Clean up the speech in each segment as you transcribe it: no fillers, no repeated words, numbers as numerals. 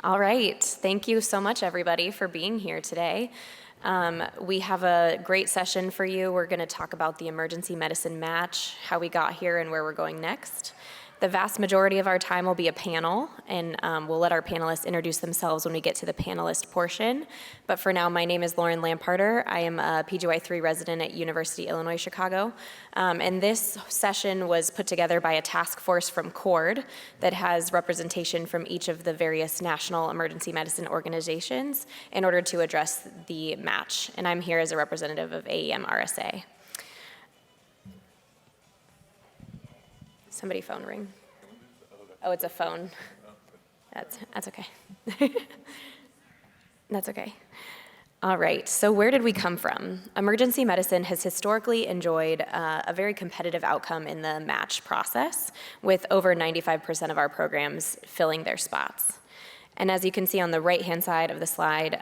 All right, thank you so much everybody for being here today. We have a great session for you. We're going to talk about the emergency medicine match, how we got here and where we're going next. The vast majority of our time will be a panel, and we'll let our panelists introduce themselves when we get to the panelist portion. But for now, my name is Lauren Lamparter. I am a PGY3 resident at University of Illinois Chicago. And this session was put together by a task force from CORD that has representation from each of the various national emergency medicine organizations in order to address the match. And I'm here as a representative of AEM RSA. Somebody phone ring. Oh, it's a phone. That's okay. That's okay. All right, so where did we come from? Emergency medicine has historically enjoyed a very competitive outcome in the match process, with over 95% of our programs filling their spots. And as you can see on the right-hand side of the slide,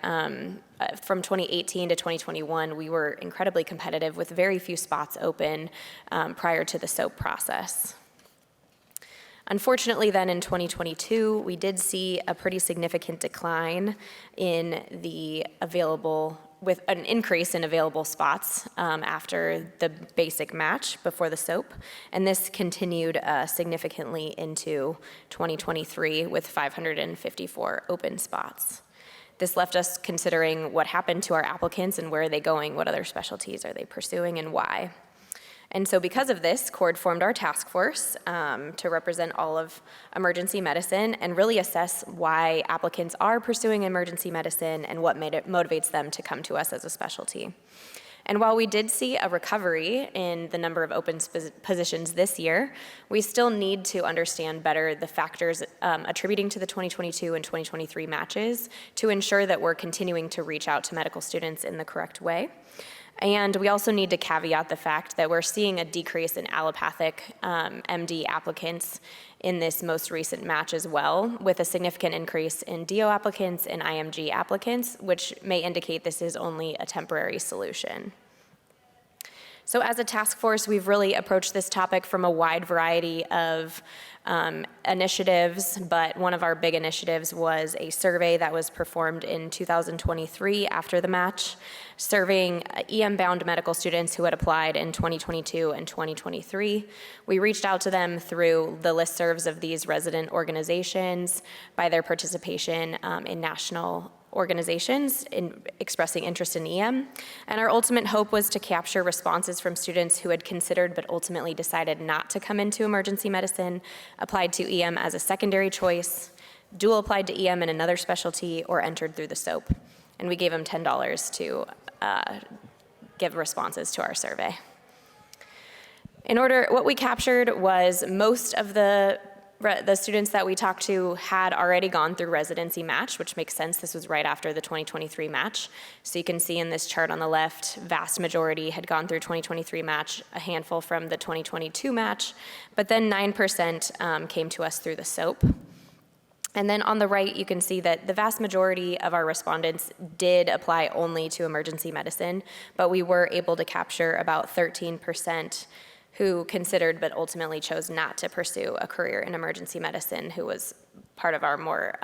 from 2018 to 2021, we were incredibly competitive with very few spots open prior to the SOAP process. Unfortunately, then in 2022, we did see a pretty significant decline in the with an increase in available spots after the basic match before the SOAP. And this continued significantly into 2023 with 554 open spots. This left us considering what happened to our applicants and where are they going, what other specialties are they pursuing, and why. And so because of this, CORD formed our task force to represent all of emergency medicine and really assess why applicants are pursuing emergency medicine and what motivates them to come to us as a specialty. And while we did see a recovery in the number of open positions this year, we still need to understand better the factors attributing to the 2022 and 2023 matches to ensure that we're continuing to reach out to medical students in the correct way. And we also need to caveat the fact that we're seeing a decrease in allopathic MD applicants in this most recent match as well, with a significant increase in DO applicants and IMG applicants, which may indicate this is only a temporary solution. So as a task force, we've really approached this topic from a wide variety of initiatives, but one of our big initiatives was a survey that was performed in 2023 after the match, surveying EM-bound medical students who had applied in 2022 and 2023. We reached out to them through the listservs of these resident organizations by their participation in national organizations in expressing interest in EM. And our ultimate hope was to capture responses from students who had considered but ultimately decided not to come into emergency medicine, applied to EM as a secondary choice, dual applied to EM in another specialty, or entered through the SOAP. And we gave them $10 to give responses to our survey. What we captured was most of the students that we talked to had already gone through residency match, which makes sense. This was right after the 2023 match. So you can see in this chart on the left, vast majority had gone through 2023 match, a handful from the 2022 match, but then 9% came to us through the SOAP. And then on the right, you can see that the vast majority of our respondents did apply only to emergency medicine, but we were able to capture about 13% who considered but ultimately chose not to pursue a career in emergency medicine, who was part of our more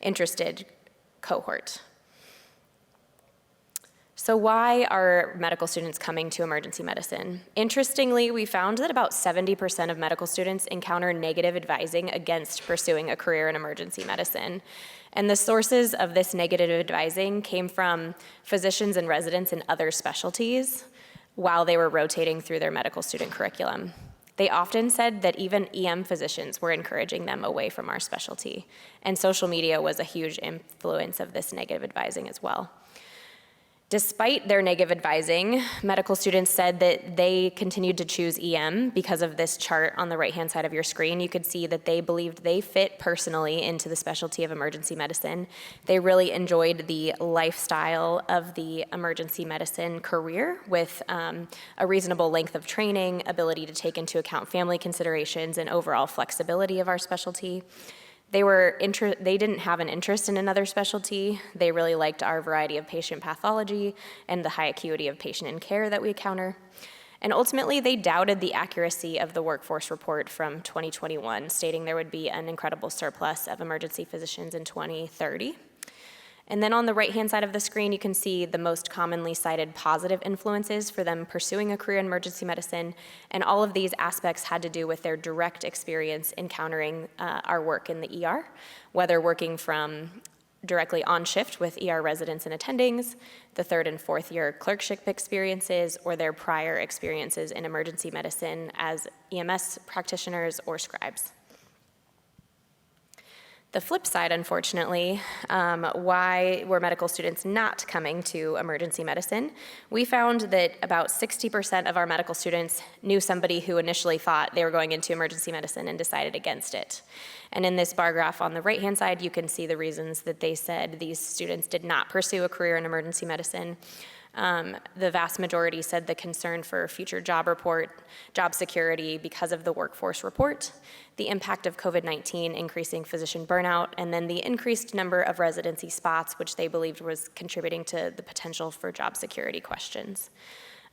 interested cohort. So why are medical students coming to emergency medicine? Interestingly, we found that about 70% of medical students encounter negative advising against pursuing a career in emergency medicine. And the sources of this negative advising came from physicians and residents in other specialties while they were rotating through their medical student curriculum. They often said that even EM physicians were encouraging them away from our specialty, and social media was a huge influence of this negative advising as well. Despite their negative advising, medical students said that they continued to choose EM because of this chart on the right-hand side of your screen. You could see that they believed they fit personally into the specialty of emergency medicine. They really enjoyed the lifestyle of the emergency medicine career with a reasonable length of training, ability to take into account family considerations, and overall flexibility of our specialty. They didn't have an interest in another specialty. They really liked our variety of patient pathology and the high acuity of patient and care that we encounter. And ultimately, they doubted the accuracy of the workforce report from 2021, stating there would be an incredible surplus of emergency physicians in 2030. And then on the right-hand side of the screen, you can see the most commonly cited positive influences for them pursuing a career in emergency medicine. And all of these aspects had to do with their direct experience encountering our work in the ER, whether working from directly on shift with ER residents and attendings, the 3rd and 4th year clerkship experiences, or their prior experiences in emergency medicine as EMS practitioners or scribes. The flip side, unfortunately, why were medical students not coming to emergency medicine? We found that about 60% of our medical students knew somebody who initially thought they were going into emergency medicine and decided against it. And in this bar graph on the right-hand side, you can see the reasons that they said these students did not pursue a career in emergency medicine. The vast majority said the concern for future job security because of the workforce report, the impact of COVID-19 increasing physician burnout, and then the increased number of residency spots, which they believed was contributing to the potential for job security questions.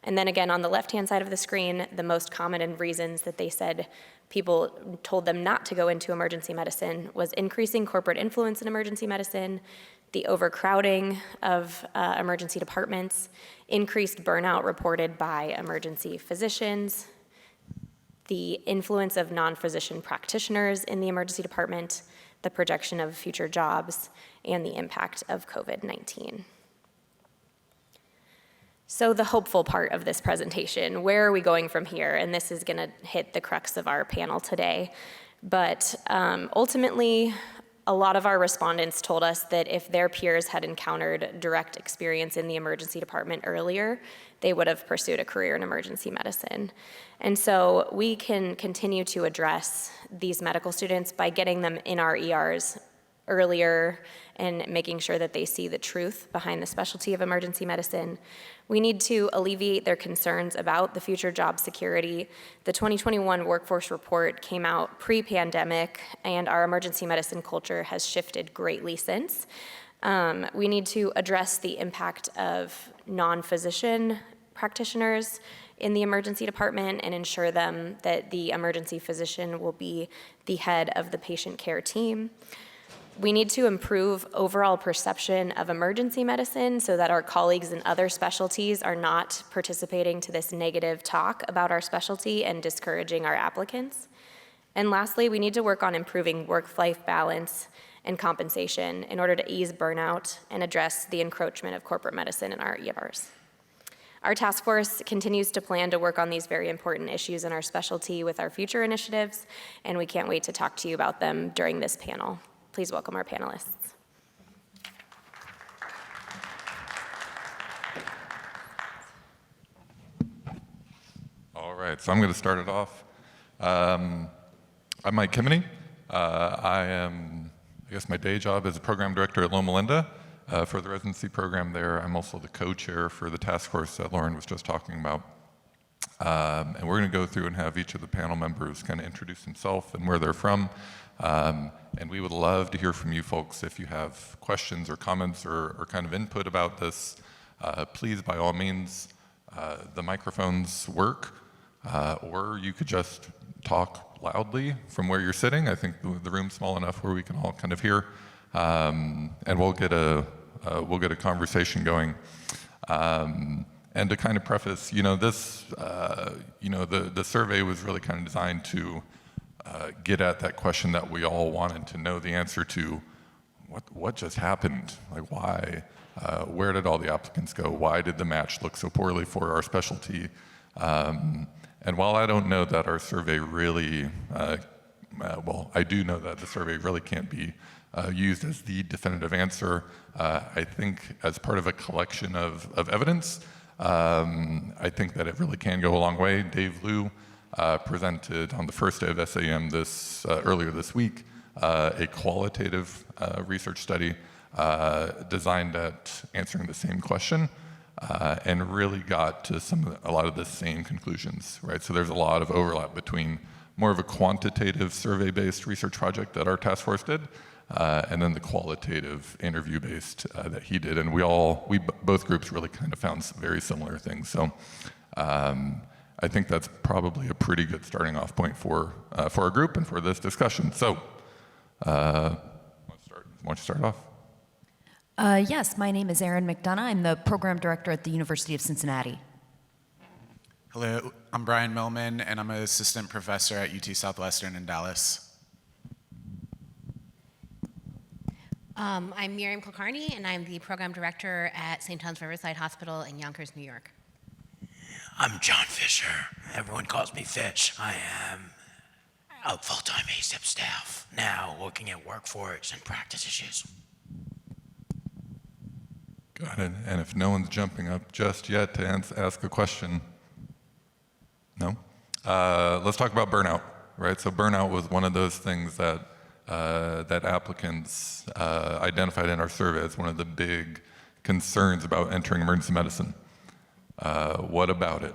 And then again, on the left-hand side of the screen, the most common reasons that they said people told them not to go into emergency medicine was increasing corporate influence in emergency medicine, the overcrowding of emergency departments, increased burnout reported by emergency physicians, the influence of non-physician practitioners in the emergency department, the projection of future jobs, and the impact of COVID-19. So the hopeful part of this presentation, where are we going from here? And this is gonna hit the crux of our panel today. But ultimately, a lot of our respondents told us that if their peers had encountered direct experience in the emergency department earlier, they would have pursued a career in emergency medicine. And so we can continue to address these medical students by getting them in our ERs earlier and making sure that they see the truth behind the specialty of emergency medicine. We need to alleviate their concerns about the future job security. The 2021 workforce report came out pre-pandemic, and our emergency medicine culture has shifted greatly since. We need to address the impact of non-physician practitioners in the emergency department and ensure them that the emergency physician will be the head of the patient care team. We need to improve overall perception of emergency medicine so that our colleagues in other specialties are not participating to this negative talk about our specialty and discouraging our applicants. And lastly, we need to work on improving work-life balance and compensation in order to ease burnout and address the encroachment of corporate medicine in our ERs. Our task force continues to plan to work on these very important issues in our specialty with our future initiatives, and we can't wait to talk to you about them during this panel. Please welcome our panelists. All right, so I'm going to start it off. I'm Mike Kimmeny. I guess my day job is a program director at Loma Linda for the residency program there. I'm also the co-chair for the task force that Lauren was just talking about. And we're going to go through and have each of the panel members kind of introduce themselves and where they're from. And we would love to hear from you folks if you have questions or comments or kind of input about this. Please, by all means, the microphones work, or you could just talk loudly from where you're sitting. I think the room's small enough where we can all kind of hear, and we'll get a conversation going. And to kind of preface, this, the survey was really kind of designed to get at that question that we all wanted to know the answer to. What just happened? Like, why? Where did all the applicants go? Why did the match look so poorly for our specialty? And while I don't know that our survey really, I do know that the survey really can't be used as the definitive answer. I think as part of a collection of evidence, I think that it really can go a long way. Dave Liu presented on the first day of SAEM earlier this week a qualitative research study designed at answering the same question and really got to a lot of the same conclusions, right? So there's a lot of overlap between more of a quantitative survey-based research project that our task force did and then the qualitative interview-based that he did. And both groups really kind of found some very similar things. So I think that's probably a pretty good starting off point for our group and for this discussion. So, why don't you start off? Yes, my name is Erin McDonough. I'm the program director at the University of Cincinnati. Hello, I'm Brian Millman, and I'm an assistant professor at UT Southwestern in Dallas. I'm Miriam Kulkarni, and I'm the program director at St. John's Riverside Hospital in Yonkers, New York. I'm John Fisher. Everyone calls me Fish. I am a full-time ASIP staff, now looking at workforce and practice issues. Got it. And if no one's jumping up just yet to ask a question, no? Let's talk about burnout, right? So burnout was one of those things that that applicants identified in our survey as one of the big concerns about entering emergency medicine. What about it?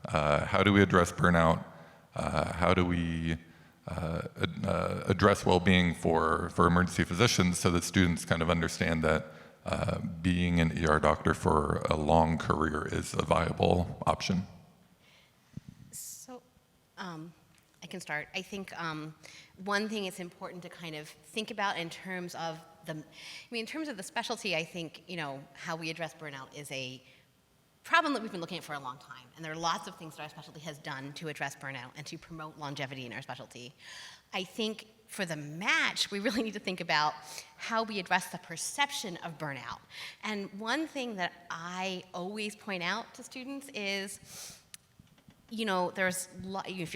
How do we address burnout? How do we address well-being for emergency physicians so that students kind of understand that being an ER doctor for a long career is a viable option? So, I can start. I think one thing it's important to kind of think about in terms of in terms of the specialty, I think, how we address burnout is a problem that we've been looking at for a long time. And there are lots of things that our specialty has done to address burnout and to promote longevity in our specialty. I think for the match, we really need to think about how we address the perception of burnout. And one thing that I always point out to students is, if you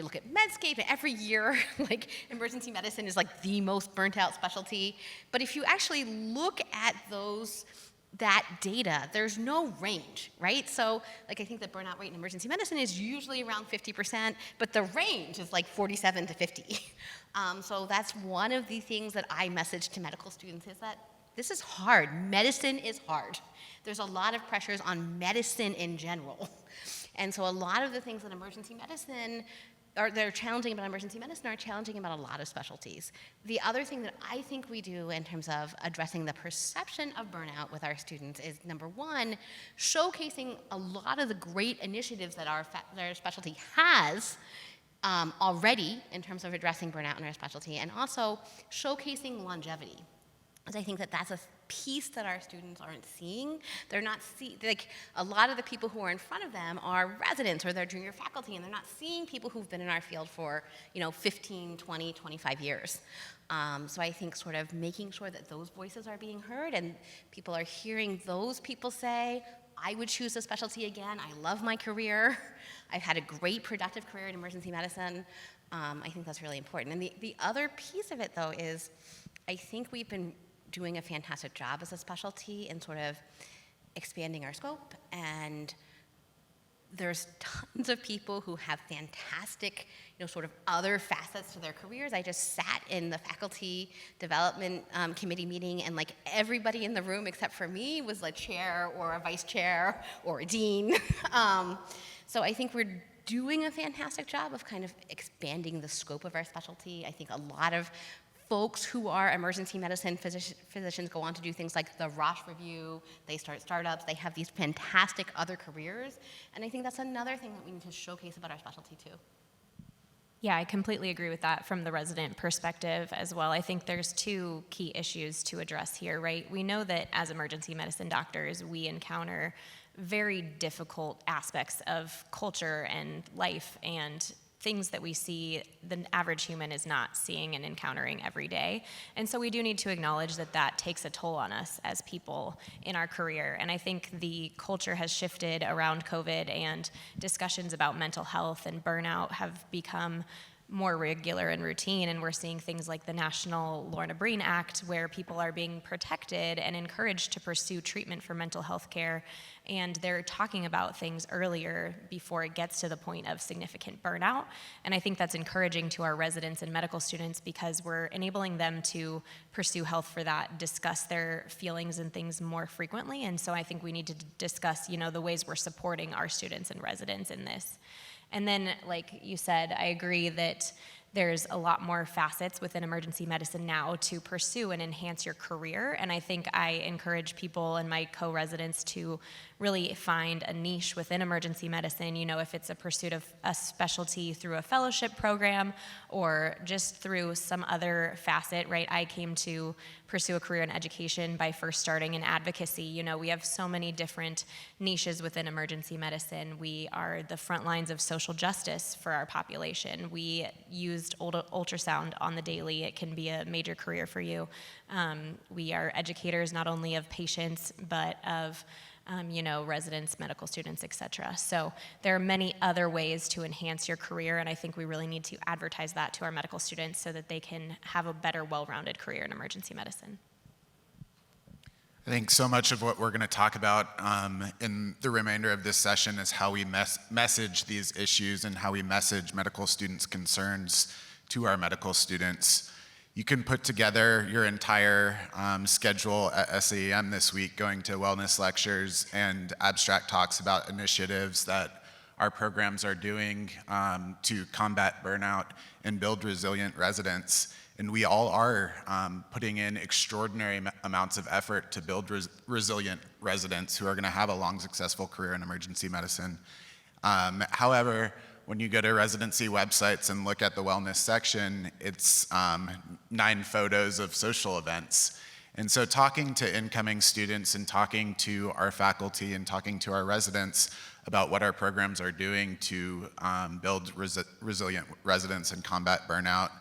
look at Medscape, every year, emergency medicine is the most burnt out specialty. But if you actually look at that data, there's no range, right? So, I think the burnout rate in emergency medicine is usually around 50%, but the range is 47 to 50. So that's one of the things that I message to medical students is that this is hard. Medicine is hard. There's a lot of pressures on medicine in general. And so a lot of the things that emergency medicine they're challenging about emergency medicine are challenging about a lot of specialties. The other thing that I think we do in terms of addressing the perception of burnout with our students is, number one, showcasing a lot of the great initiatives that our specialty has already in terms of addressing burnout in our specialty, and also showcasing longevity. Because I think that that's a piece that our students aren't seeing. They're not a lot of the people who are in front of them are residents or they're junior faculty, and they're not seeing people who've been in our field for 15, 20, 25 years. So I think sort of making sure that those voices are being heard and people are hearing those people say, I would choose a specialty again. I love my career. I've had a great productive career in emergency medicine. I think that's really important. And the other piece of it, though, is I think we've been doing a fantastic job as a specialty in sort of expanding our scope, and there's tons of people who have fantastic, sort of other facets to their careers. I just sat in the faculty development committee meeting, and everybody in the room except for me was a chair or a vice chair or a dean. So I think we're doing a fantastic job of kind of expanding the scope of our specialty. I think a lot of folks who are emergency medicine physicians go on to do things like the Roche Review, they start startups, they have these fantastic other careers, and I think that's another thing that we need to showcase about our specialty too. Yeah, I completely agree with that from the resident perspective as well. I think there's two key issues to address here, right? We know that as emergency medicine doctors, we encounter very difficult aspects of culture and life and things that we see the average human is not seeing and encountering every day. And so we do need to acknowledge that that takes a toll on us as people in our career. And I think the culture has shifted around COVID, and discussions about mental health and burnout have become more regular and routine, and we're seeing things like the National Lorna Breen Act, where people are being protected and encouraged to pursue treatment for mental health care, and they're talking about things earlier before it gets to the point of significant burnout. And I think that's encouraging to our residents and medical students because we're enabling them to pursue health for that, discuss their feelings and things more frequently. And so I think we need to discuss, the ways we're supporting our students and residents in this. And then, like you said, I agree that there's a lot more facets within emergency medicine now to pursue and enhance your career. And I think I encourage people and my co-residents to really find a niche within emergency medicine, if it's a pursuit of a specialty through a fellowship program or just through some other facet, right? I came to pursue a career in education by first starting in advocacy. We have so many different niches within emergency medicine. We are the front lines of social justice for our population. We used ultrasound on the daily. It can be a major career for you. We are educators not only of patients, but of residents, medical students, et cetera. So there are many other ways to enhance your career, and I think we really need to advertise that to our medical students so that they can have a better, well-rounded career in emergency medicine. I think so much of what we're going to talk about in the remainder of this session is how we message these issues and how we message medical students' concerns to our medical students. You can put together your entire schedule at SAEM this week, going to wellness lectures and abstract talks about initiatives that our programs are doing to combat burnout and build resilient residents. And we all are putting in extraordinary amounts of effort to build resilient residents who are going to have a long, successful career in emergency medicine. However, when you go to residency websites and look at the wellness section, it's 9 photos of social events. And so talking to incoming students and talking to our faculty and talking to our residents about what our programs are doing to build resilient residents and combat burnout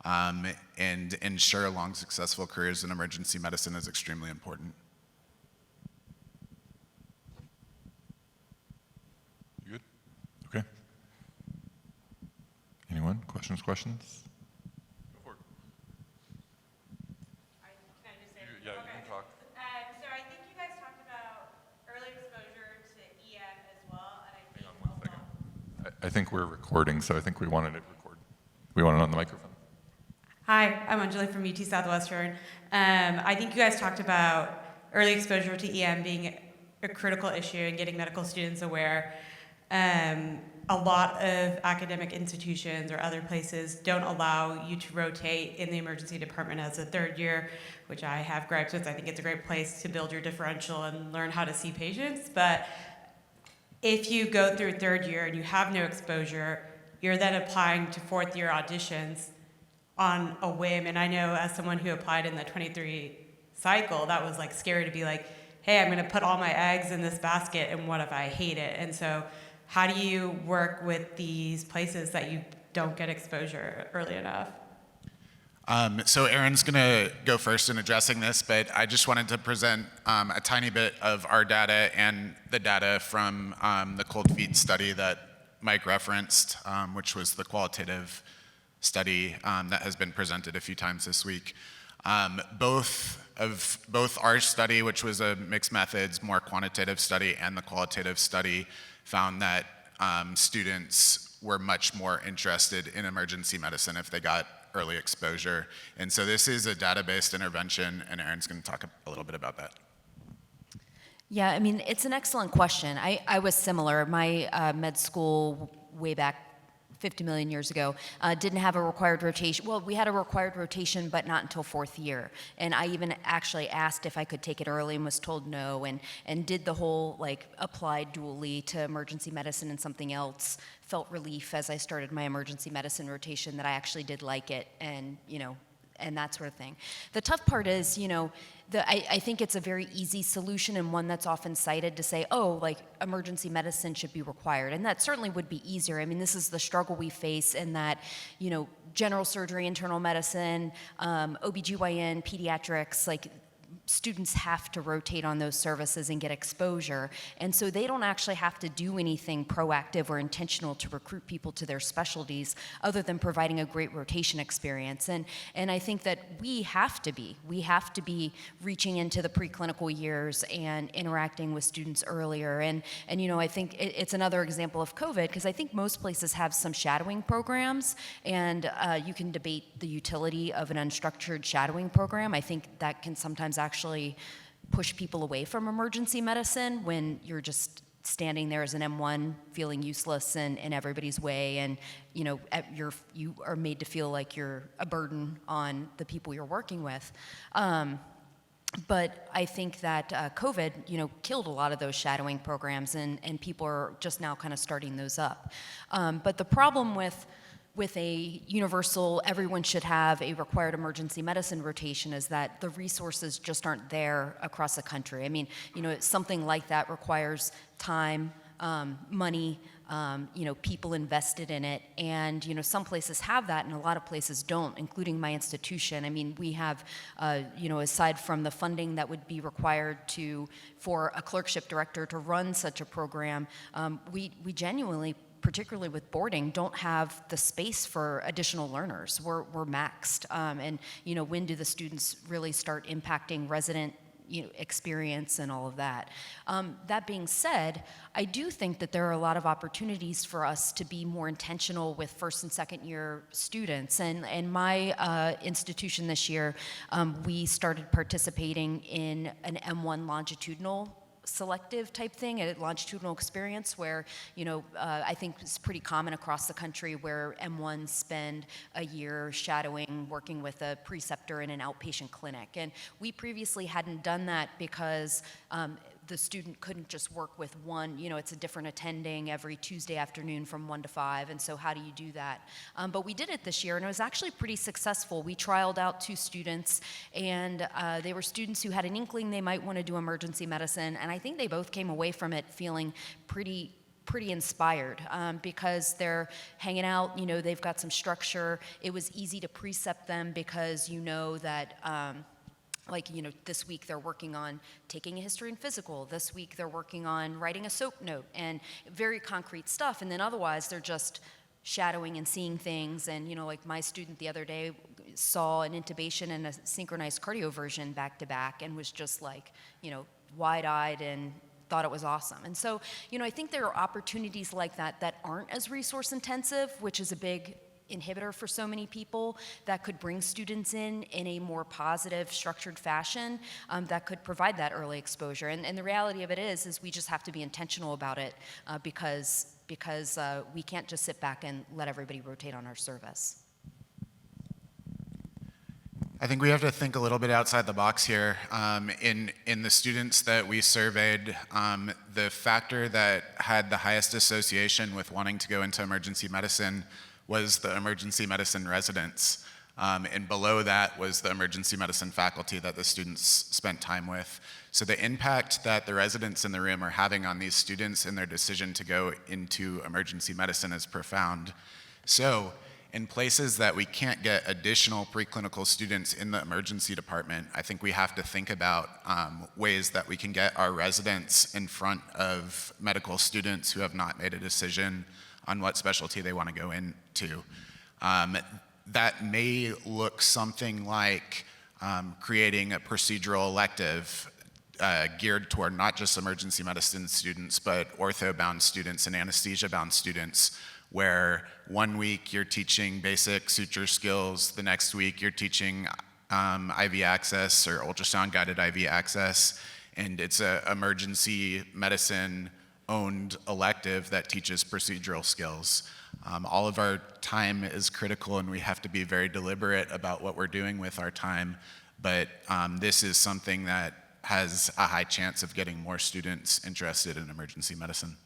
and ensure long, successful careers in emergency medicine is extremely important. You good? Okay. Anyone? Questions? Go for it. Can I just say? Yeah, you can talk. So I think you guys talked about early exposure to EM as well, and I think Hang on one second. I think we're recording, so I think we wanted it recorded. We want it on the microphone. Hi, I'm Anjali from UT Southwestern. I think you guys talked about early exposure to EM being a critical issue and getting medical students aware. A lot of academic institutions or other places don't allow you to rotate in the emergency department as a third year, which I have gripes with. I think it's a great place to build your differential and learn how to see patients. But if you go through third year and you have no exposure, you're then applying to fourth year auditions on a whim. And I know as someone who applied in the 23 cycle, that was like scary to be like, hey, I'm gonna put all my eggs in this basket and what if I hate it? And so how do you work with these places that you don't get exposure early enough? So Aaron's gonna go first in addressing this, but I just wanted to present a tiny bit of our data and the data from the cold feet study that Mike referenced, which was the qualitative study that has been presented a few times this week. Both our study, which was a mixed methods, more quantitative study, and the qualitative study found that students were much more interested in emergency medicine if they got early exposure. And so this is a data-based intervention, and Aaron's going to talk a little bit about that. Yeah, I mean, it's an excellent question. I was similar. My med school way back 50 million years ago, didn't have a required rotation. Well, we had a required rotation, but not until fourth year. And I even actually asked if I could take it early and was told no, and did the whole, like, applied dually to emergency medicine and something else. Felt relief as I started my emergency medicine rotation that I actually did like it, and, and that sort of thing. The tough part is, I think it's a very easy solution and one that's often cited to say, oh, like emergency medicine should be required. And that certainly would be easier. I mean, this is the struggle we face in that, general surgery, internal medicine, OBGYN, pediatrics, like students have to rotate on those services and get exposure. And so they don't actually have to do anything proactive or intentional to recruit people to their specialties other than providing a great rotation experience. And I think that we have to be reaching into the preclinical years and interacting with students earlier. And I think it's another example of COVID, because I think most places have some shadowing programs, and you can debate the utility of an unstructured shadowing program. I think that can sometimes actually push people away from emergency medicine when you're just standing there as an M1 feeling useless and in everybody's way, and you are made to feel like you're a burden on the people you're working with. But I think that COVID, killed a lot of those shadowing programs, and people are just now kind of starting those up. But the problem with a universal, everyone should have a required emergency medicine rotation is that the resources just aren't there across the country. I mean, something like that requires time, money, people invested in it. And, some places have that and a lot of places don't, including my institution. I mean, we have, aside from the funding that would be required for a clerkship director to run such a program, we genuinely, particularly with boarding, don't have the space for additional learners. We're maxed. And, when do the students really start impacting resident experience and all of that. That being said, I do think that there are a lot of opportunities for us to be more intentional with first and second year students. And my institution this year, we started participating in an M1 longitudinal selective type thing, a longitudinal experience where, I think it's pretty common across the country where M1s spend a year shadowing, working with a preceptor in an outpatient clinic. And we previously hadn't done that because the student couldn't just work with one, it's a different attending every Tuesday afternoon from 1 to 5, and so how do you do that? But we did it this year, and it was actually pretty successful. We trialed out 2 students, and they were students who had an inkling they might want to do emergency medicine, and I think they both came away from it feeling pretty inspired because they're hanging out, they've got some structure. It was easy to precept them because that this week they're working on taking a history and physical. This week they're working on writing a SOAP note and very concrete stuff. And then otherwise they're just shadowing and seeing things. And, like my student the other day saw an intubation and a synchronized cardioversion back to back and was just wide-eyed and thought it was awesome. And so, I think there are opportunities like that aren't as resource intensive, which is a big inhibitor for so many people, that could bring students in a more positive, structured fashion that could provide that early exposure. And the reality of it is we just have to be intentional about it because we can't just sit back and let everybody rotate on our service. I think we have to think a little bit outside the box here. In the students that we surveyed, the factor that had the highest association with wanting to go into emergency medicine was the emergency medicine residents. And below that was the emergency medicine faculty that the students spent time with. So the impact that the residents in the room are having on these students and their decision to go into emergency medicine is profound. So in places that we can't get additional preclinical students in the emergency department, I think we have to think about ways that we can get our residents in front of medical students who have not made a decision on what specialty they want to go into. That may look something like creating a procedural elective geared toward not just emergency medicine students, but ortho-bound students and anesthesia-bound students, where 1 week you're teaching basic suture skills, the next week you're teaching IV access or ultrasound-guided IV access, and it's an emergency medicine owned elective that teaches procedural skills. All of our time is critical and we have to be very deliberate about what we're doing with our time, but this is something that has a high chance of getting more students interested in emergency medicine.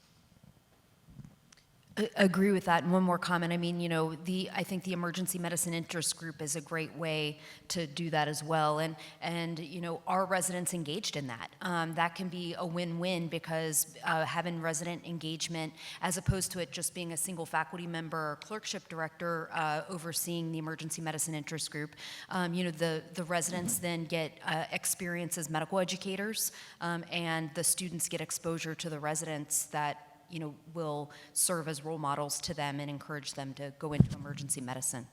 Agree with that. And one more comment. I mean, I think the emergency medicine interest group is a great way to do that as well. And our residents engaged in that. That can be a win-win because having resident engagement, as opposed to it just being a single faculty member or clerkship director overseeing the emergency medicine interest group, the residents then get experience as medical educators, and the students get exposure to the residents that will serve as role models to them and encourage them to go into emergency medicine.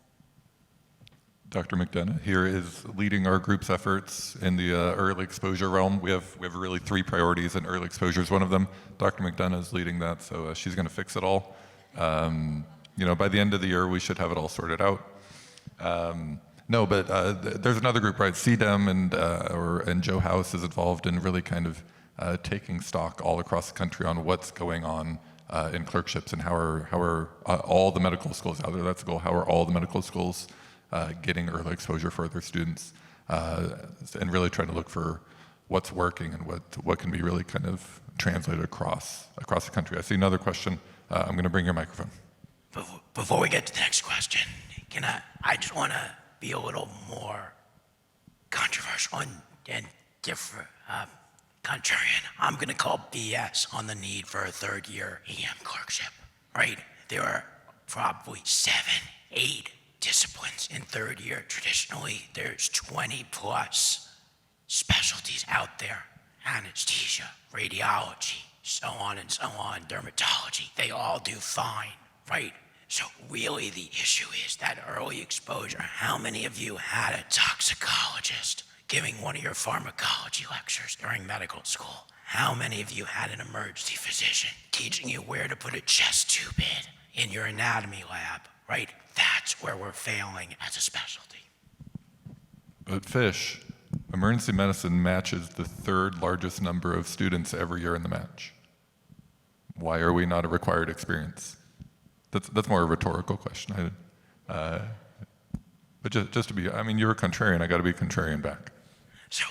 Dr. McDonough here is leading our group's efforts in the early exposure realm. We have really 3 priorities, and early exposure is one of them. Dr. McDonough is leading that, so she's going to fix it all. By the end of the year, we should have it all sorted out. There's another group, right? CDEM and Joe House is involved in really kind of taking stock all across the country on what's going on in clerkships and how are all the medical schools out there. That's the goal. How are all the medical schools getting early exposure for their students? and really try to look for what's working and what can be really kind of translated across the country. I see another question. I'm going to bring your microphone. Before we get to the next question, I just want to be a little more controversial and different, contrarian. I'm going to call BS on the need for a third-year EM clerkship, right? There are probably 7, 8 disciplines in third year. Traditionally, there's 20 plus specialties out there. Anesthesia, radiology, so on and so on, dermatology. They all do fine, right? So really the issue is that early exposure. How many of you had a toxicologist giving one of your pharmacology lectures during medical school? How many of you had an emergency physician teaching you where to put a chest tube in your anatomy lab, right? That's where we're failing as a specialty. But Fish, emergency medicine matches the 3rd largest number of students every year in the match. Why are we not a required experience? That's more a rhetorical question. But just to be, I mean, you're a contrarian. I got to be contrarian back. So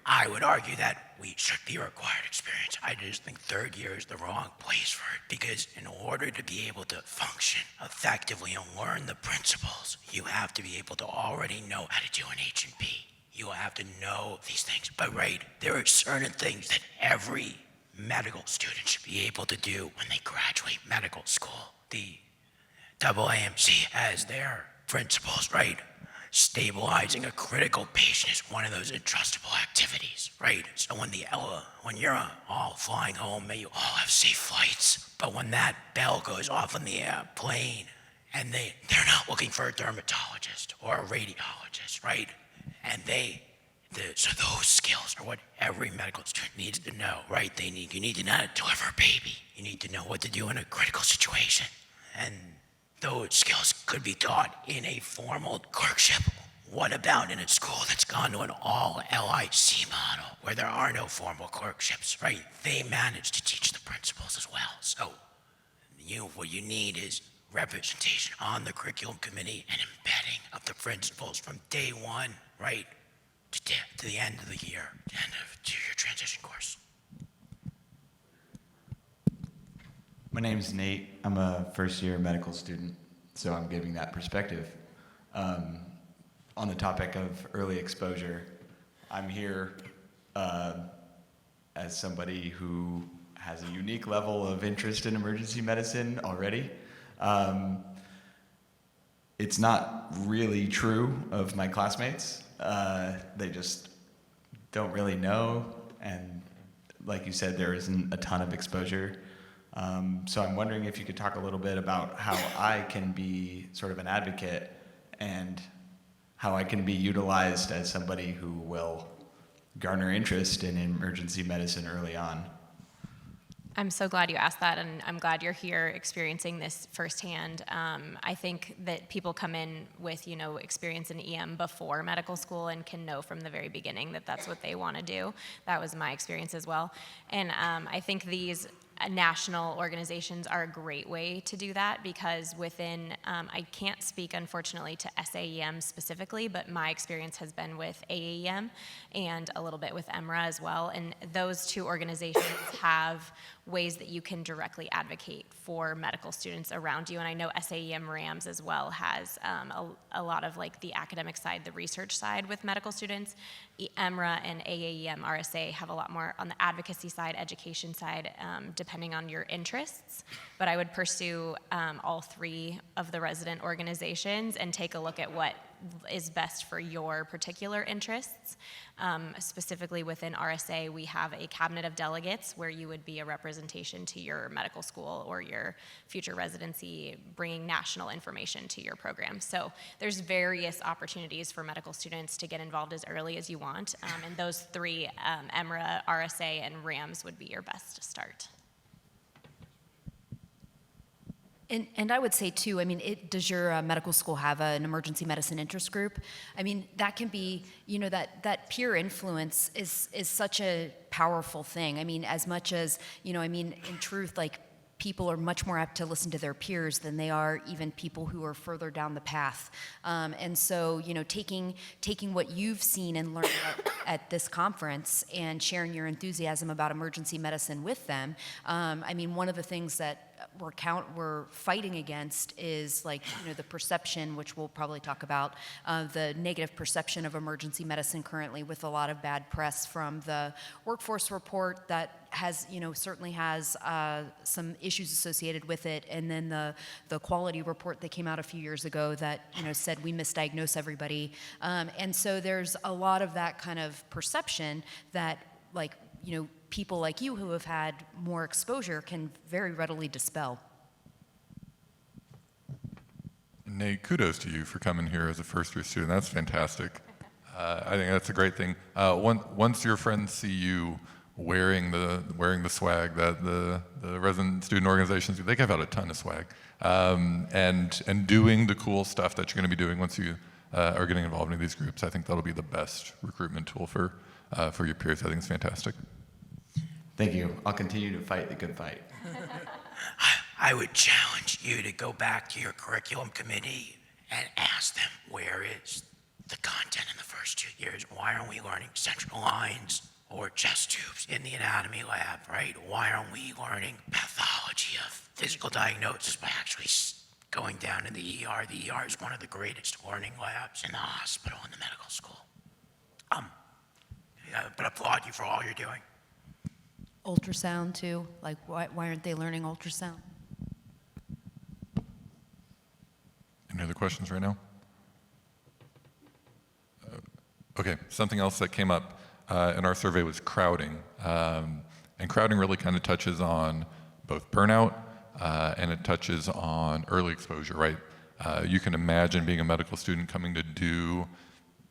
I would argue that we should be required experience. I just think third year is the wrong place for it, because in order to be able to function effectively and learn the principles, you have to be able to already know how to do an H&P. You have to know these things. But right, there are certain things that every medical student should be able to do when they graduate medical school. The AAMC has their principles, right? Stabilizing a critical patient is one of those entrustable activities, right? So when you're all flying home, may you all have safe flights. But when that bell goes off on the plane, and they're not looking for a dermatologist or a radiologist, right? And so those skills are what every medical student needs to know, right? You need to know how to deliver a baby. You need to know what to do in a critical situation. And those skills could be taught in a formal clerkship. What about in a school that's gone to an all LIC model where there are no formal clerkships, right? They manage to teach the principles as well. So what you need is representation on the curriculum committee and embedding of the principles from day one, right, to the end of the year, to your transition course. My name's Nate. I'm a first-year medical student, so I'm giving that perspective. On the topic of early exposure, I'm here as somebody who has a unique level of interest in emergency medicine already. It's not really true of my classmates. They just don't really know, and like you said, there isn't a ton of exposure. So I'm wondering if you could talk a little bit about how I can be sort of an advocate and how I can be utilized as somebody who will garner interest in emergency medicine early on. I'm so glad you asked that, and I'm glad you're here experiencing this firsthand. I think that people come in with, experience in EM before medical school and can know from the very beginning that that's what they want to do. That was my experience as well. And I think these national organizations are a great way to do that, because within, I can't speak unfortunately to SAEM specifically, but my experience has been with AAEM and a little bit with EMRA as well. And those two organizations have ways that you can directly advocate for medical students around you. And I know SAEM RAMS as well has a lot of like the academic side, the research side with medical students. EMRA and AAEM RSA have a lot more on the advocacy side, education side, depending on your interests. But I would pursue all three of the resident organizations and take a look at what is best for your particular interests. Specifically within RSA, we have a cabinet of delegates where you would be a representation to your medical school or your future residency, bringing national information to your program. So there's various opportunities for medical students to get involved as early as you want. And those three, EMRA, RSA, and RAMS would be your best start. And I would say too, does your medical school have an emergency medicine interest group? That can be, that peer influence is such a powerful thing. As much as, in truth, like people are much more apt to listen to their peers than they are even people who are further down the path. And so, taking what you've seen and learned at this conference and sharing your enthusiasm about emergency medicine with them, I mean, one of the things that we're fighting against is the perception, which we'll probably talk about, the negative perception of emergency medicine currently, with a lot of bad press from the workforce report that has, certainly has some issues associated with it, and then the quality report that came out a few years ago that, said we misdiagnose everybody. And so there's a lot of that kind of perception that, people like you who have had more exposure can very readily dispel. Nate, kudos to you for coming here as a first-year student. That's fantastic. I think that's a great thing. Once your friends see you wearing the swag that the resident student organizations do, they give out a ton of swag, and doing the cool stuff that you're going to be doing once you are getting involved in these groups. I think that'll be the best recruitment tool for your peers. I think it's fantastic. Thank you. I'll continue to fight the good fight. I would challenge you to go back to your curriculum committee and ask them, where is the content in the first 2 years? Why aren't we learning central lines or chest tubes in the anatomy lab, right? Why aren't we learning pathology of physical diagnosis by actually going down to the ER? The ER is one of the greatest learning labs in the hospital and the medical school. But applaud you for all you're doing. Ultrasound too, why aren't they learning ultrasound? Any other questions right now? Okay, something else that came up in our survey was crowding. And crowding really kind of touches on both burnout and it touches on early exposure, right? You can imagine being a medical student coming to do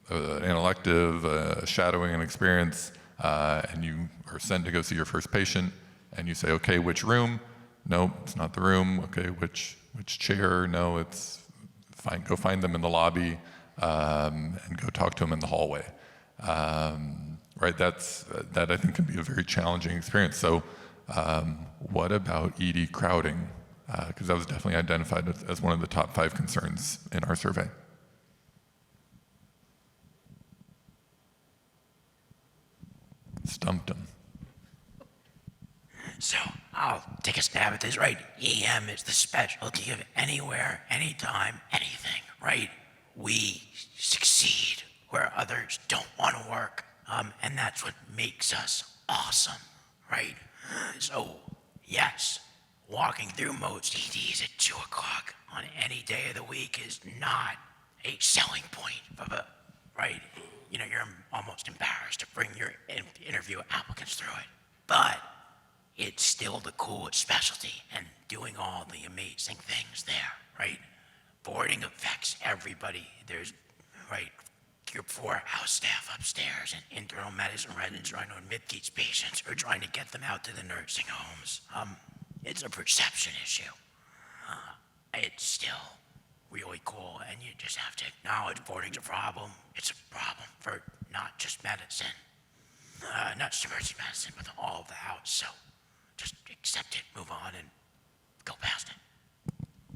an elective, shadowing an experience, and you are sent to go see your first patient, and you say, okay, which room? No, it's not the room. Okay, which chair? No, it's fine. Go find them in the lobby, and go talk to them in the hallway. Right, that I think can be a very challenging experience. So what about ED crowding? Because that was definitely identified as one of the top 5 concerns in our survey. Stumped them. So I'll take a stab at this, right? EM is the specialty of anywhere, anytime, anything, right? We succeed where others don't want to work, and that's what makes us awesome, right? So yes, walking through most EDs at 2 o'clock on any day of the week is not a selling point of a, right? You're almost embarrassed to bring your interview applicants through it, but it's still the coolest specialty and doing all the amazing things there, right? Boarding affects everybody. There's, right, your poor house staff upstairs and internal medicine residents trying to admit these patients or trying to get them out to the nursing homes. It's a perception issue. It's still really cool, and you just have to acknowledge boarding's a problem. It's a problem for not just medicine, not just emergency medicine, but all of the house. So just accept it, move on, and go past it.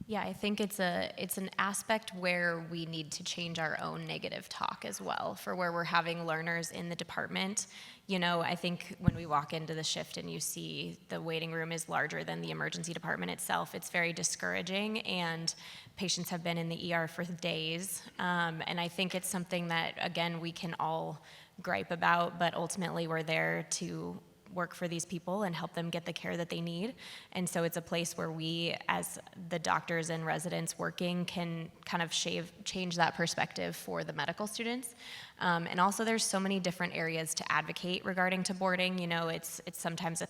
Yeah, I think it's an aspect where we need to change our own negative talk as well, for where we're having learners in the department. I think when we walk into the shift and you see the waiting room is larger than the emergency department itself, it's very discouraging, and patients have been in the ER for days. And I think it's something that, again, we can all gripe about, but ultimately we're there to work for these people and help them get the care that they need. And so it's a place where we, as the doctors and residents working, can kind of change that perspective for the medical students. And also there's so many different areas to advocate regarding to boarding. It's sometimes a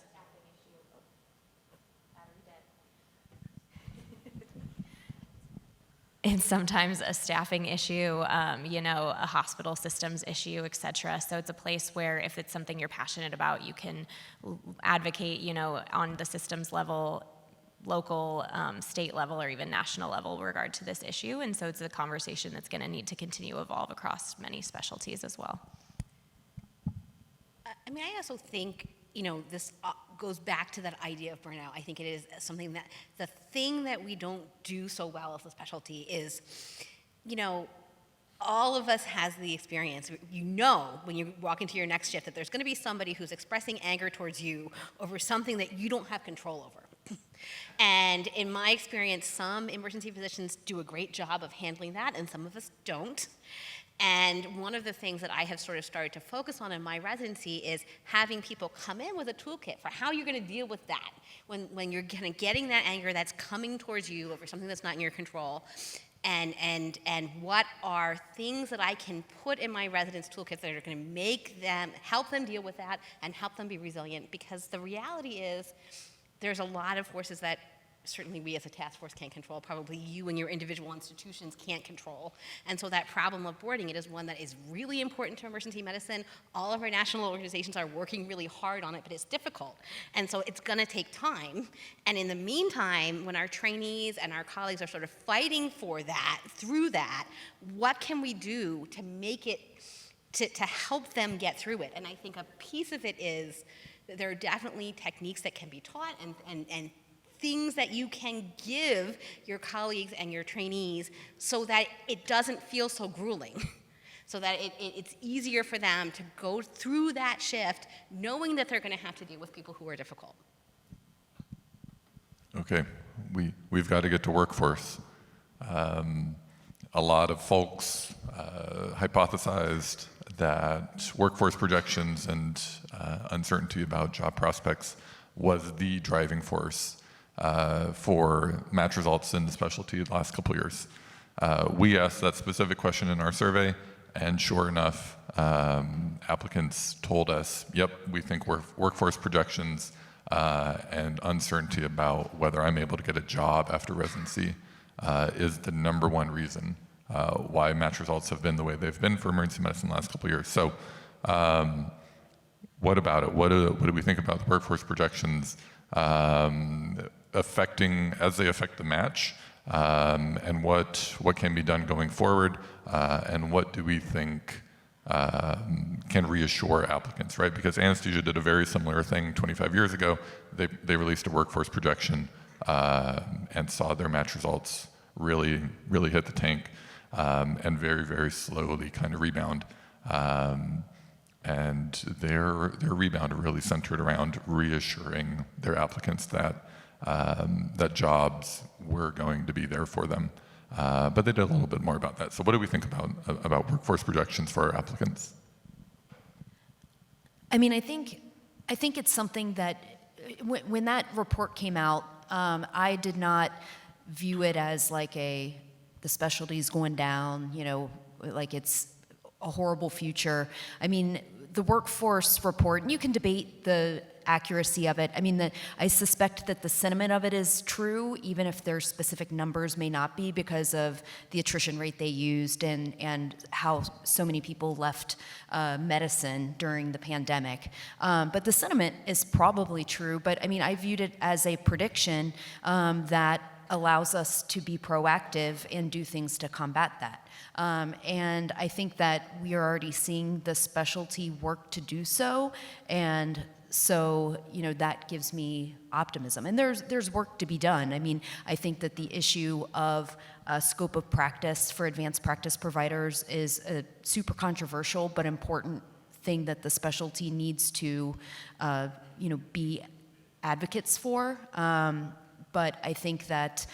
it's sometimes a staffing issue, a hospital systems issue, et cetera. So it's a place where if it's something you're passionate about, you can advocate, on the systems level, local, state level, or even national level with regard to this issue. And so it's a conversation that's going to need to continue to evolve across many specialties as well. I also think, this goes back to that idea of burnout. I think it is something that, the thing that we don't do so well as a specialty is, all of us has the experience. You know when you walk into your next shift that there's going to be somebody who's expressing anger towards you over something that you don't have control over. And in my experience, some emergency physicians do a great job of handling that, and some of us don't. And one of the things that I have sort of started to focus on in my residency is having people come in with a toolkit for how you're going to deal with that when you're kind of getting that anger that's coming towards you over something that's not in your control. And what are things that I can put in my residents' toolkits that are going to make them, help them deal with that and help them be resilient? Because the reality is there's a lot of forces that certainly we as a task force can't control, probably you and your individual institutions can't control. And so that problem of boarding, it is one that is really important to emergency medicine. All of our national organizations are working really hard on it, but it's difficult. And so it's gonna take time. And in the meantime, when our trainees and our colleagues are sort of fighting for that, through that, what can we do to make it, to help them get through it? And I think a piece of it is that there are definitely techniques that can be taught and things that you can give your colleagues and your trainees so that it doesn't feel so grueling, so that it's easier for them to go through that shift knowing that they're going to have to deal with people who are difficult. Okay, we've got to get to workforce. A lot of folks hypothesized that workforce projections and uncertainty about job prospects was the driving force for match results in the specialty the last couple of years. We asked that specific question in our survey, and sure enough, applicants told us, yep, we think workforce projections and uncertainty about whether I'm able to get a job after residency is the #1 reason why match results have been the way they've been for emergency medicine the last couple of years. So what about it? What do we think about the workforce projections affecting, as they affect the match, and what can be done going forward, and what do we think can reassure applicants, right? Because anesthesia did a very similar thing 25 years ago. They released a workforce projection and saw their match results really hit the tank, and very, very slowly kind of rebound. And their rebound really centered around reassuring their applicants that that jobs were going to be there for them. But they did a little bit more about that. So what do we think about workforce projections for our applicants? I mean, I think it's something that when that report came out, I did not view it as like the specialty's going down, like it's a horrible future. I mean, the workforce report, and you can debate the accuracy of it. I mean, I suspect that the sentiment of it is true, even if their specific numbers may not be, because of the attrition rate they used and how so many people left medicine during the pandemic. But the sentiment is probably true. But I mean, I viewed it as a prediction that allows us to be proactive and do things to combat that. And I think that we are already seeing the specialty work to do so, and so, that gives me optimism. And there's work to be done. I mean, I think that the issue of scope of practice for advanced practice providers is a super controversial but important thing that the specialty needs to, be advocates for. But I think that,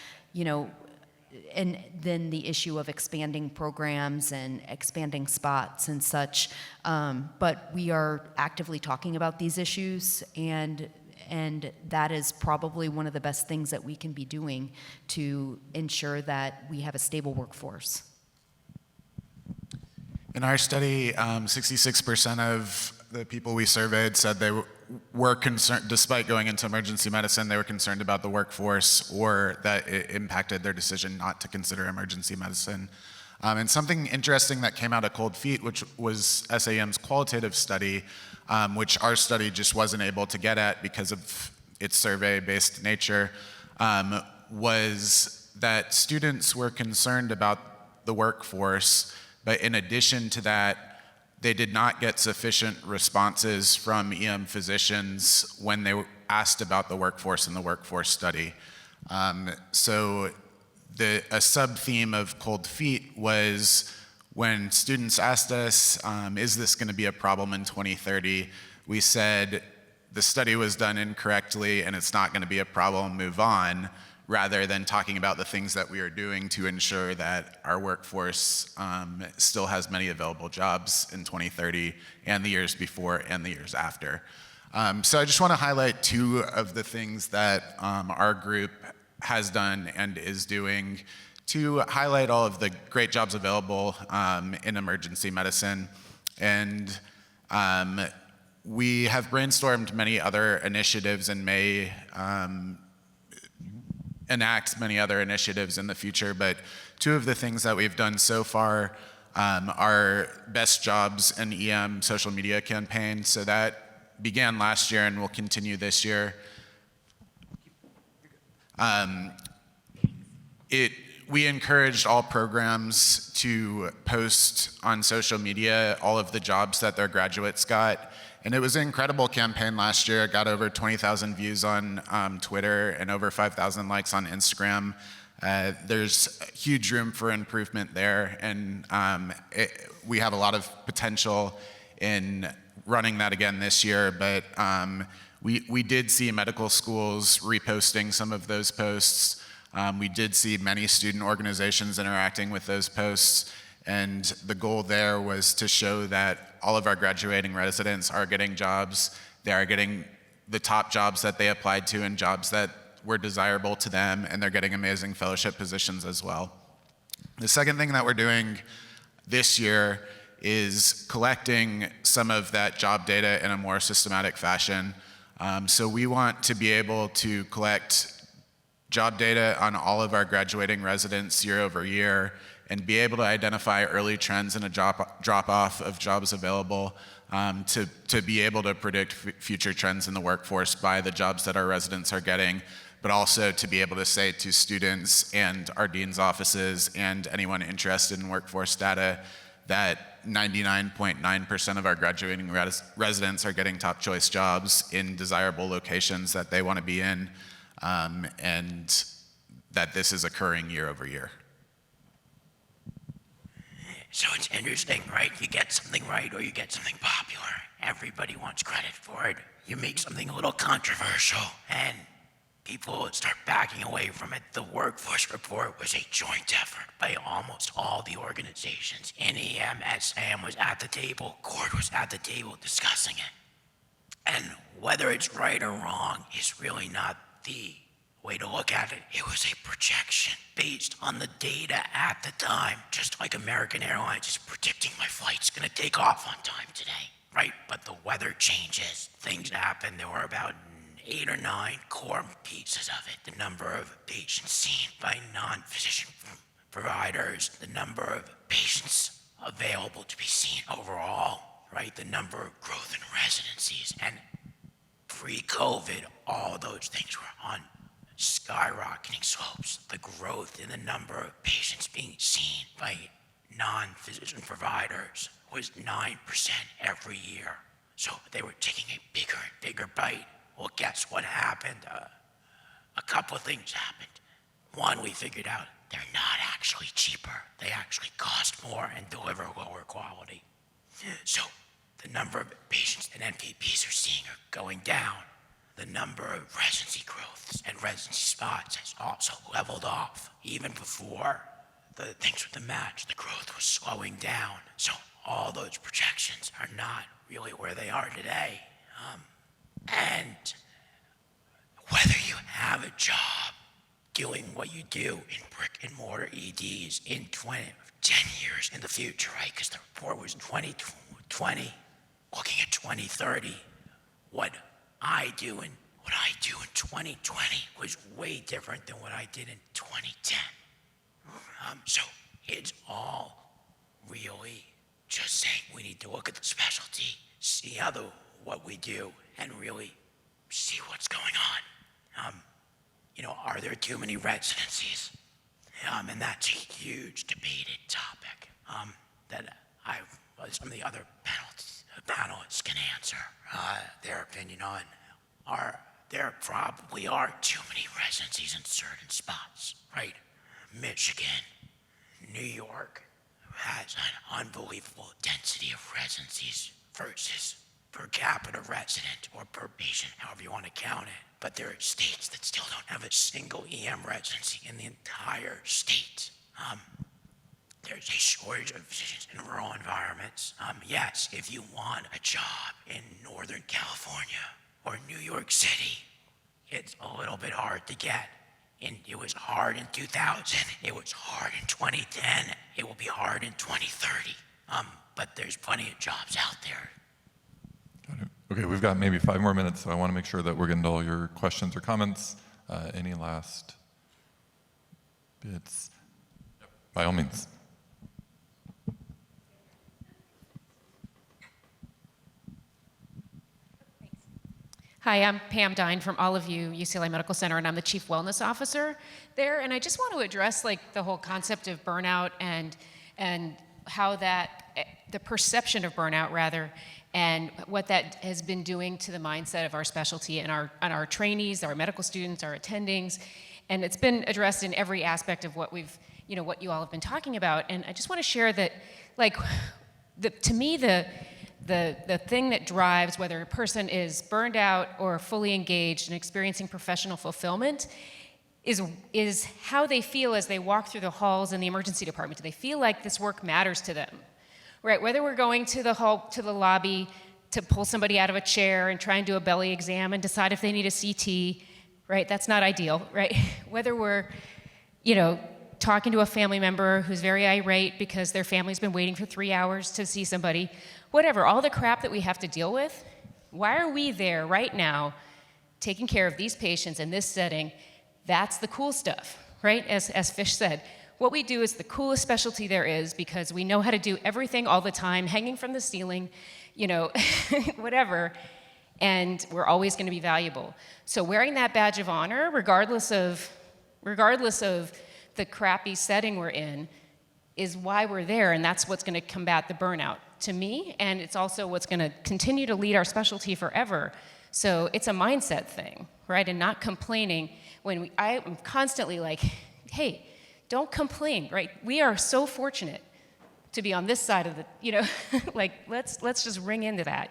and then the issue of expanding programs and expanding spots and such. But we are actively talking about these issues, and that is probably one of the best things that we can be doing to ensure that we have a stable workforce. In our study, 66% of the people we surveyed said they were concerned, despite going into emergency medicine, they were concerned about the workforce or that it impacted their decision not to consider emergency medicine. And something interesting that came out of Cold Feet, which was SAEM's qualitative study, which our study just wasn't able to get at because of its survey-based nature, was that students were concerned about the workforce, but in addition to that, they did not get sufficient responses from EM physicians when they were asked about the workforce in the workforce study. So a sub-theme of Cold Feet was when students asked us, is this going to be a problem in 2030? We said the study was done incorrectly and it's not going to be a problem, move on, rather than talking about the things that we are doing to ensure that our workforce still has many available jobs in 2030 and the years before and the years after. So I just want to highlight two of the things that our group has done and is doing to highlight all of the great jobs available in emergency medicine. And we have brainstormed many other initiatives and may enact many other initiatives in the future, but two of the things that we've done so far are Best Jobs and EM social media campaign. So that began last year and will continue this year. We encouraged all programs to post on social media all of the jobs that their graduates got. And it was an incredible campaign last year. It got over 20,000 views on Twitter and over 5,000 likes on Instagram. There's huge room for improvement there, and we have a lot of potential in running that again this year, but we did see medical schools reposting some of those posts. We did see many student organizations interacting with those posts, and the goal there was to show that all of our graduating residents are getting jobs. They are getting the top jobs that they applied to and jobs that were desirable to them, and they're getting amazing fellowship positions as well. The second thing that we're doing this year is collecting some of that job data in a more systematic fashion. So we want to be able to collect job data on all of our graduating residents year over year and be able to identify early trends in a drop-off of jobs available to be able to predict future trends in the workforce by the jobs that our residents are getting, but also to be able to say to students and our dean's offices and anyone interested in workforce data that 99.9% of our graduating residents are getting top choice jobs in desirable locations that they want to be in, and that this is occurring year over year. So it's interesting, right? You get something right or you get something popular. Everybody wants credit for it. You make something a little controversial and people start backing away from it. The workforce report was a joint effort by almost all the organizations. NEM, SAEM was at the table, Court was at the table discussing it. And whether it's right or wrong is really not the way to look at it. It was a projection based on the data at the time, just like American Airlines is predicting my flight's gonna take off on time today, right? But the weather changes, things happen. There were about 8 or 9 core pieces of it. The number of patients seen by non-physician providers, the number of patients available to be seen overall, right? The number of growth in residencies. And pre-COVID, all those things were on skyrocketing slopes. The growth in the number of patients being seen by non-physician providers was 9% every year. So they were taking a bigger and bigger bite. Well, guess what happened? A couple of things happened. One, we figured out they're not actually cheaper. They actually cost more and deliver lower quality. So the number of patients that NPPs are seeing are going down. The number of residency growths and residency spots has also leveled off. Even before the things with the match, the growth was slowing down. So all those projections are not really where they are today. And whether you have a job doing what you do in brick and mortar EDs in 10 years in the future, right? Because the report was 2020, looking at 2030. What I do in 2020 was way different than what I did in 2010. So it's all really just saying we need to look at the specialty, see what we do, and really see what's going on. Are there too many residencies? And that's a huge debated topic that some of the other panelists panelists can answer their opinion on there probably are too many residencies in certain spots, right? Michigan, New York has an unbelievable density of residencies versus per capita resident or per patient, however you want to count it. But there are states that still don't have a single EM residency in the entire state. There's a shortage of physicians in rural environments. Yes, if you want a job in Northern California or New York City, it's a little bit hard to get. And it was hard in 2000, it was hard in 2010, it will be hard in 2030. But there's plenty of jobs out there. Got it. Okay, we've got maybe 5 more minutes, so I want to make sure that we're getting to all your questions or comments. Any last bits? Yep. By all means. Hi, I'm Pam Dine from All of You UCLA Medical Center, and I'm the Chief Wellness Officer there. And I just want to address the whole concept of burnout and how the perception of burnout rather, and what that has been doing to the mindset of our specialty and our trainees, our medical students, our attendings. And it's been addressed in every aspect of what what you all have been talking about. And I just want to share that, to me, the thing that drives whether a person is burned out or fully engaged and experiencing professional fulfillment is how they feel as they walk through the halls in the emergency department. Do they feel like this work matters to them? Right, whether we're going to the lobby to pull somebody out of a chair and try and do a belly exam and decide if they need a CT, right? That's not ideal, right? Whether we're, talking to a family member who's very irate because their family's been waiting for 3 hours to see somebody, whatever, all the crap that we have to deal with, why are we there right now taking care of these patients in this setting? That's the cool stuff, right? As Fish said, what we do is the coolest specialty there is because we know how to do everything all the time, hanging from the ceiling, whatever, and we're always going to be valuable. So wearing that badge of honor, regardless of the crappy setting we're in, is why we're there, and that's what's going to combat the burnout to me, and it's also what's going to continue to lead our specialty forever. So it's a mindset thing, right? And not complaining when I am constantly like, hey, don't complain, right? We are so fortunate to be on this side of the, let's just ring into that,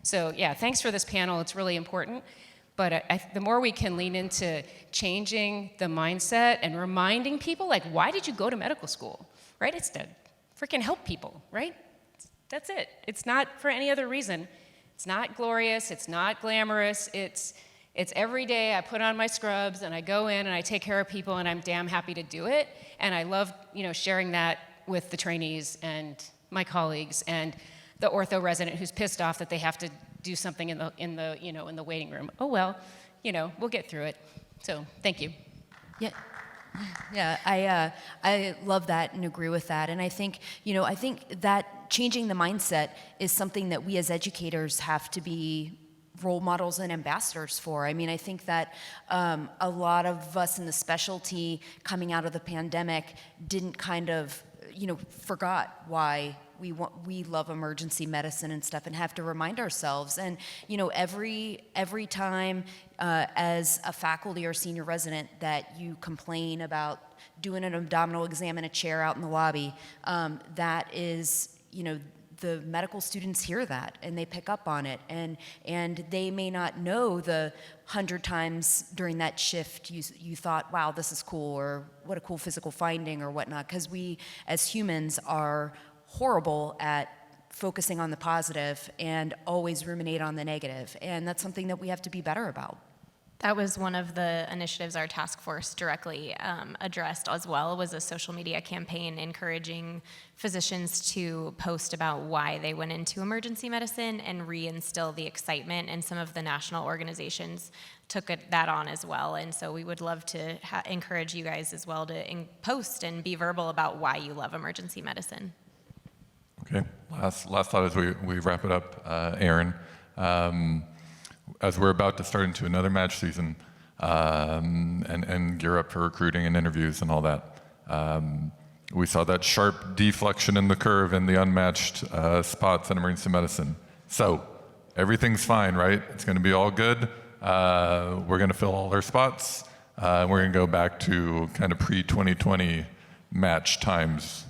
So yeah, thanks for this panel. It's really important. But the more we can lean into changing the mindset and reminding people, why did you go to medical school, right? It's to freaking help people, right? That's it. It's not for any other reason. It's not glorious. It's not glamorous. It's every day I put on my scrubs and I go in and I take care of people and I'm damn happy to do it. And I love, sharing that with the trainees and my colleagues and the ortho resident who's pissed off that they have to do something in the waiting room. Oh well, we'll get through it. So thank you. Yeah, I love that and agree with that. And I think that changing the mindset is something that we as educators have to be role models and ambassadors for. I mean, I think that a lot of us in the specialty coming out of the pandemic didn't forgot why we love emergency medicine and stuff, and have to remind ourselves. And every time as a faculty or senior resident that you complain about doing an abdominal exam in a chair out in the lobby, that is, the medical students hear that and they pick up on it, and they may not know the 100 times during that shift you thought, wow, this is cool, or what a cool physical finding or whatnot, because we as humans are horrible at focusing on the positive and always ruminate on the negative, and that's something that we have to be better about. That was one of the initiatives our task force directly addressed as well, was a social media campaign encouraging physicians to post about why they went into emergency medicine and reinstill the excitement, and some of the national organizations took that on as well. And so we would love to encourage you guys as well to post and be verbal about why you love emergency medicine. Okay, last thought as we wrap it up, Aaron. As we're about to start into another match season and gear up for recruiting and interviews and all that, we saw that sharp deflection in the curve in the unmatched spots in emergency medicine. So everything's fine, right? It's going to be all good. We're going to fill all our spots. We're going to go back to kind of pre-2020 match times,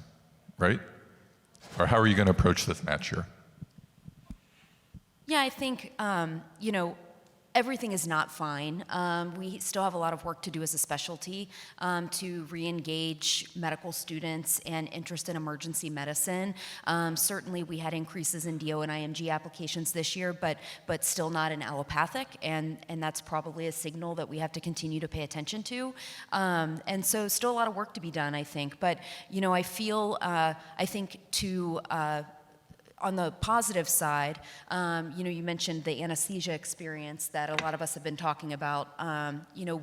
right? Or how are you going to approach this match year? Yeah, I think, everything is not fine. We still have a lot of work to do as a specialty to re-engage medical students and interest in emergency medicine. Certainly, we had increases in DO and IMG applications this year, but still not in allopathic, and that's probably a signal that we have to continue to pay attention to. And so, still a lot of work to be done, I think. But I feel, on the positive side, you mentioned the anesthesia experience that a lot of us have been talking about.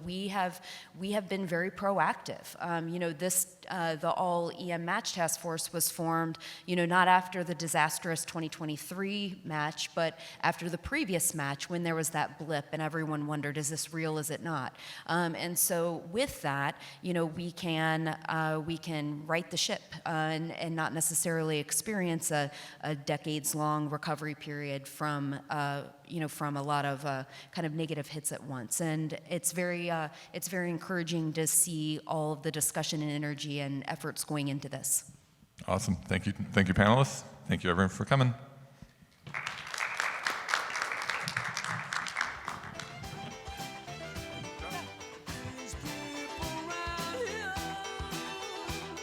We have been very proactive. The All EM Match Task Force was formed, not after the disastrous 2023 match, but after the previous match when there was that blip and everyone wondered, is this real, is it not? And so with that, we can right the ship and not necessarily experience a decades-long recovery period from a lot of kind of negative hits at once. And it's very encouraging to see all of the discussion and energy and efforts going into this. Awesome. Thank you, panelists. Thank you, everyone, for coming.